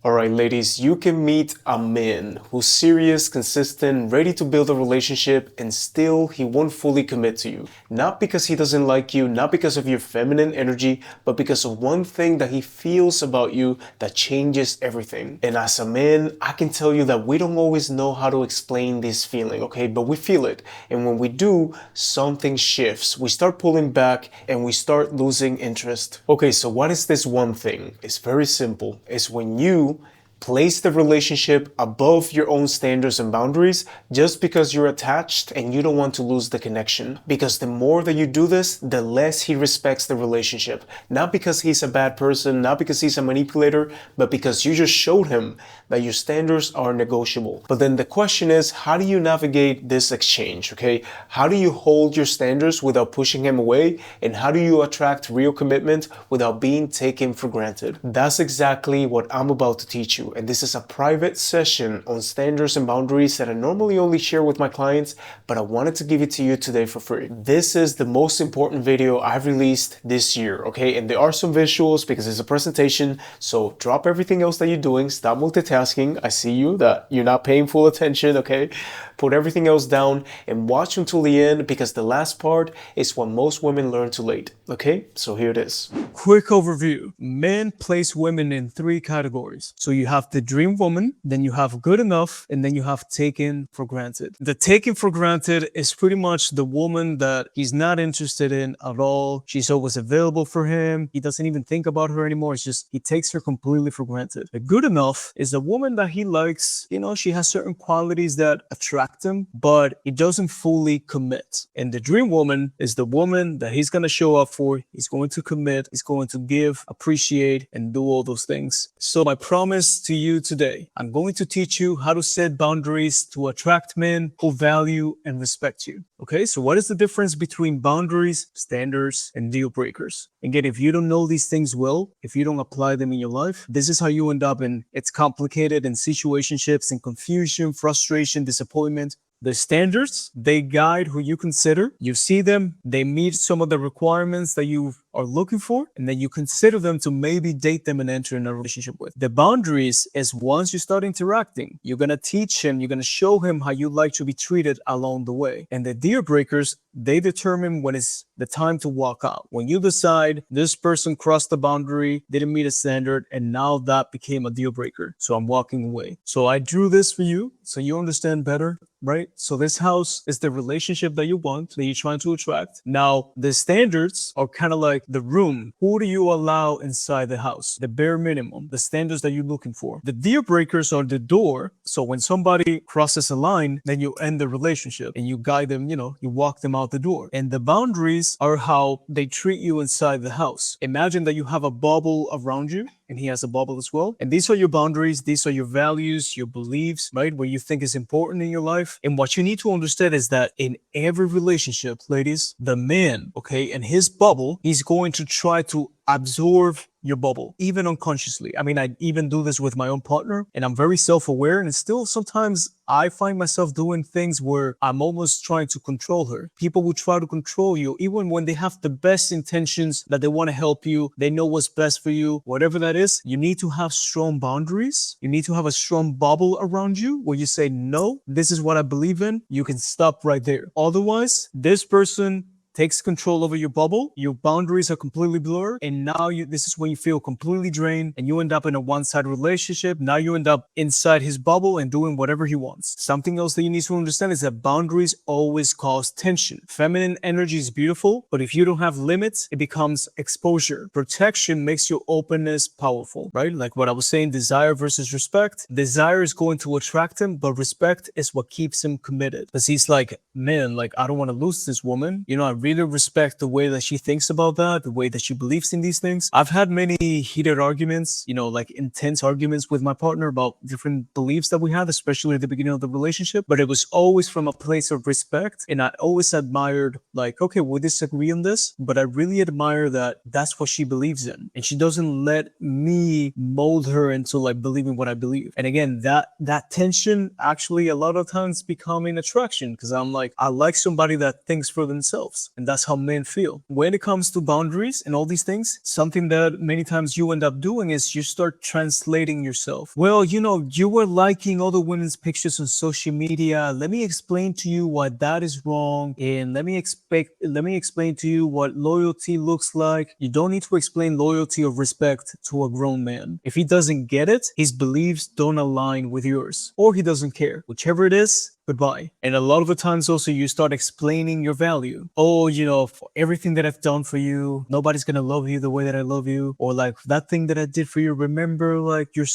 Alright, ladies, you can meet a man who's serious, consistent, ready to build a relationship, and still he won't fully commit to you. Not because he doesn't like you, not because of your feminine energy, but because of one thing that he feels about you that changes everything. And as a man, I can tell you that we don't always know how to explain this feeling, okay? But we feel it. And when we do, something shifts. We start pulling back and we start losing interest. Okay, so what is this one thing? It's very simple. It's when you place the relationship above your own standards and boundaries just because you're attached and you don't want to lose the connection. Because the more that you do this, the less he respects the relationship. Not because he's a bad person, not because he's a manipulator, but because you just showed him that your standards are negotiable. But then the question is, how do you navigate this exchange, okay? How do you hold your standards without pushing him away? And how do you attract real commitment without being taken for granted? That's exactly what I'm about to teach you. And this is a private session on standards and boundaries that I normally only share with my clients, but I wanted to give it to you today for free. This is the most important video I've released this year, okay? And there are some visuals because it's a presentation, so drop everything else that you're doing, stop multitasking. I see you that you're not paying full attention, okay? Put everything else down and watch until the end because the last part is what most women learn too late, okay? So here it is. Quick overview. Men place women in three categories. So you have the dream woman, then you have good enough, and then you have taken for granted. The taken for granted is pretty much the woman that he's not interested in at all. She's always available for him. He doesn't even think about her anymore. It's just he takes her completely for granted. The good enough is the woman that he likes. You know, she has certain qualities that attract him, but he doesn't fully commit. And the dream woman is the woman that he's going to show up for. He's going to commit. He's going to give, appreciate, and do all those things. So my promise to you today, I'm going to teach you how to set boundaries to attract men who value and respect you. Okay, so what is the difference between boundaries, standards, and deal breakers? Again, if you don't know these things well, if you don't apply them in your life, this is how you end up in. It's complicated in situationships and confusion, frustration, disappointment. The standards, they guide who you consider. You see them, they meet some of the requirements that you are looking for, and then you consider them to maybe date them and enter in a relationship with. The boundaries is once you start interacting, you're going to teach him, you're going to show him how you like to be treated along the way. And the deal breakers, they determine when it's the time to walk out. When you decide this person crossed the boundary, didn't meet a standard, and now that became a deal breaker. So I'm walking away. So I drew this for you so you understand better, right? So this house is the relationship that you want, that you're trying to attract. Now, the standards are kind of like the room. Who do you allow inside the house? The bare minimum, the standards that you're looking for. The deal breakers are the door. So when somebody crosses a line, then you end the relationship and you guide them, you know, you walk them out the door. And the boundaries are how they treat you inside the house. Imagine that you have a bubble around you and he has a bubble as well. And these are your boundaries. These are your values, your beliefs, right? What you think is important in your life. And what you need to understand is that in every relationship, ladies, the man, okay, in his bubble, he's going to try to absorb your bubble, even unconsciously. I mean, I even do this with my own partner, and I'm very self-aware, and still sometimes I find myself doing things where I'm almost trying to control her. People will try to control you, even when they have the best intentions, that they want to help you, they know what's best for you, whatever that is. You need to have strong boundaries. You need to have a strong bubble around you where you say, no, this is what I believe in. You can stop right there. Otherwise, this person takes control over your bubble, your boundaries are completely blurred, and now this is when you feel completely drained and you end up in a one-sided relationship. Now you end up inside his bubble and doing whatever he wants. Something else that you need to understand is that boundaries always cause tension. Feminine energy is beautiful, but if you don't have limits, it becomes exposure. Protection makes your openness powerful, right? Like what I was saying, desire versus respect. Desire is going to attract him, but respect is what keeps him committed. Because he's like, man, like, I don't want to lose this woman. You know, I really respect the way that she thinks about that, the way that she believes in these things. I've had many heated arguments, you know, like intense arguments with my partner about different beliefs that we had, especially at the beginning of the relationship. But it was always from a place of respect. And I always admired, like, okay, we disagree on this, but I really admire that that's what she believes in. And she doesn't let me mold her into like believing what I believe. And again, that tension actually a lot of times become an attraction because I'm like, I like somebody that thinks for themselves. And that's how men feel. When it comes to boundaries and all these things, something that many times you end up doing is you start translating yourself. Well, you were liking other women's pictures on social media. Let me explain to you why that is wrong. And let me explain to you what loyalty looks like. You don't need to explain loyalty or respect to a grown man. If he doesn't get it, his beliefs don't align with yours, or he doesn't care. Whichever it is, goodbye. And a lot of the times also you start explaining your value. Oh, for everything that I've done for you, nobody's gonna love you the way that I love you. Or like that thing that I did for you, remember, like you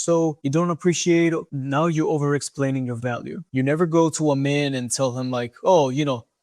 don't appreciate. Now you're over explaining your value. You never go to a man and tell him like, oh,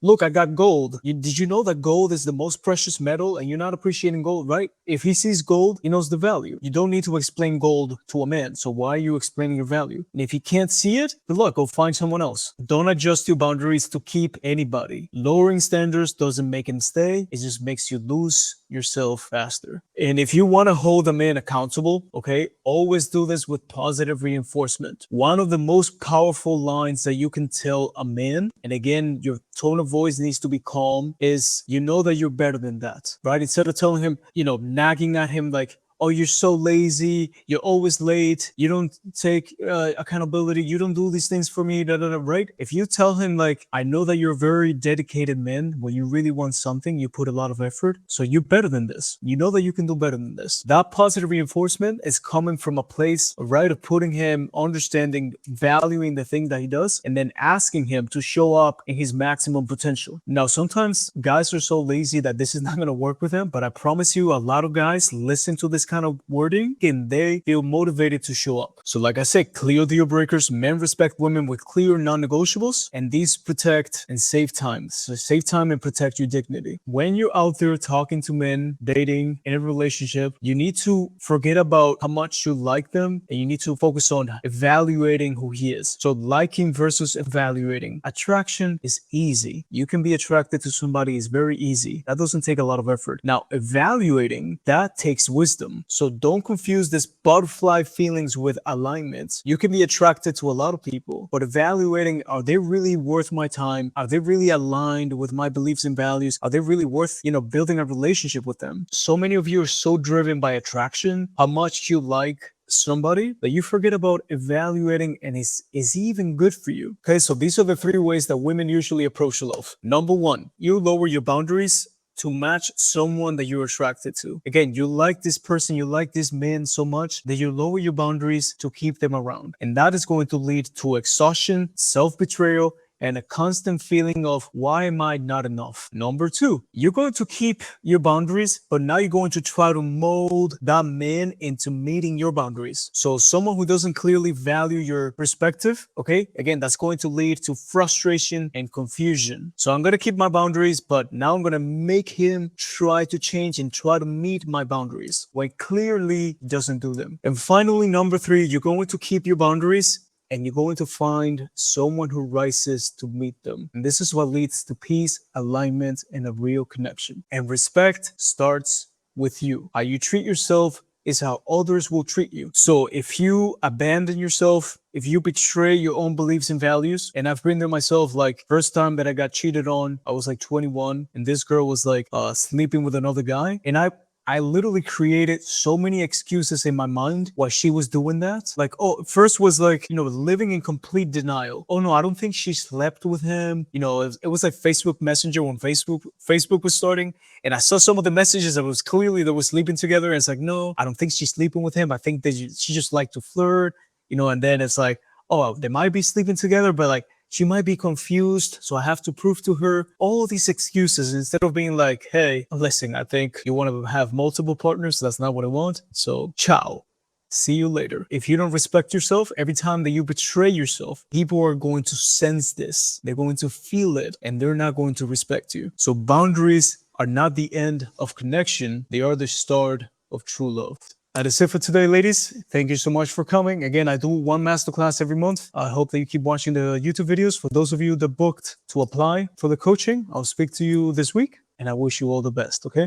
look, I got gold. Did you know that gold is the most precious metal and you're not appreciating gold, right? If he sees gold, he knows the value. You don't need to explain gold to a man. So why are you explaining your value? And if he can't see it, good luck, go find someone else. Don't adjust your boundaries to keep anybody. Lowering standards doesn't make him stay. It just makes you lose yourself faster. And if you want to hold a man accountable, okay, always do this with positive reinforcement. One of the most powerful lines that you can tell a man, and again, your tone of voice needs to be calm, is that you're better than that, right? Instead of telling him, nagging at him like, oh, you're so lazy, you're always late, you don't take accountability, you don't do these things for me, right? If you tell him like, I know that you're a very dedicated man, when you really want something, you put a lot of effort, so you're better than this. You know that you can do better than this. That positive reinforcement is coming from a place, right, of putting him, understanding, valuing the thing that he does, and then asking him to show up in his maximum potential. Now, sometimes guys are so lazy that this is not going to work with them, but I promise you, a lot of guys listen to this kind of wording and they feel motivated to show up. So like I said, clear deal breakers. Men respect women with clear non-negotiables, and these protect and save time. So save time and protect your dignity. When you're out there talking to men, dating, in a relationship, you need to forget about how much you like them and you need to focus on evaluating who he is. So liking versus evaluating. Attraction is easy. You can be attracted to somebody, is very easy. That doesn't take a lot of effort. Now, evaluating, that takes wisdom. So don't confuse this butterfly feelings with alignments. You can be attracted to a lot of people, but evaluating, are they really worth my time? Are they really aligned with my beliefs and values? Are they really worth, building a relationship with them? So many of you are so driven by attraction, how much you like somebody, that you forget about evaluating, and is he even good for you? Okay, so these are the 3 ways that women usually approach love. Number 1, you lower your boundaries to match someone that you're attracted to. Again, you like this person, you like this man so much that you lower your boundaries to keep them around. And that is going to lead to exhaustion, self-betrayal, and a constant feeling of, why am I not enough? Number 2, you're going to keep your boundaries, but now you're going to try to mold that man into meeting your boundaries. So someone who doesn't clearly value your perspective, okay, again, that's going to lead to frustration and confusion. So I'm going to keep my boundaries, but now I'm going to make him try to change and try to meet my boundaries when clearly doesn't do them. And finally, number 3, you're going to keep your boundaries, and you're going to find someone who rises to meet them. And this is what leads to peace, alignment, and a real connection. And respect starts with you. How you treat yourself is how others will treat you. So if you abandon yourself, if you betray your own beliefs and values, and I've been there myself, like first time that I got cheated on, I was like 21, and this girl was like sleeping with another guy, and I literally created so many excuses in my mind why she was doing that. Like, oh, first was like, living in complete denial. Oh no, I don't think she slept with him. It was like Facebook Messenger when Facebook was starting. And I saw some of the messages that was clearly they were sleeping together. And it's like, no, I don't think she's sleeping with him. I think that she just liked to flirt, and then it's like, oh, they might be sleeping together, but like, she might be confused, so I have to prove to her all of these excuses instead of being like, hey, listen, I think you want to have multiple partners. That's not what I want. So ciao. See you later. If you don't respect yourself, every time that you betray yourself, people are going to sense this. They're going to feel it, and they're not going to respect you. So boundaries are not the end of connection. They are the start of true love. That is it for today, ladies. Thank you so much for coming. Again, I do one masterclass every month. I hope that you keep watching the YouTube videos. For those of you that booked to apply for the coaching, I'll speak to you this week, and I wish you all the best, okay?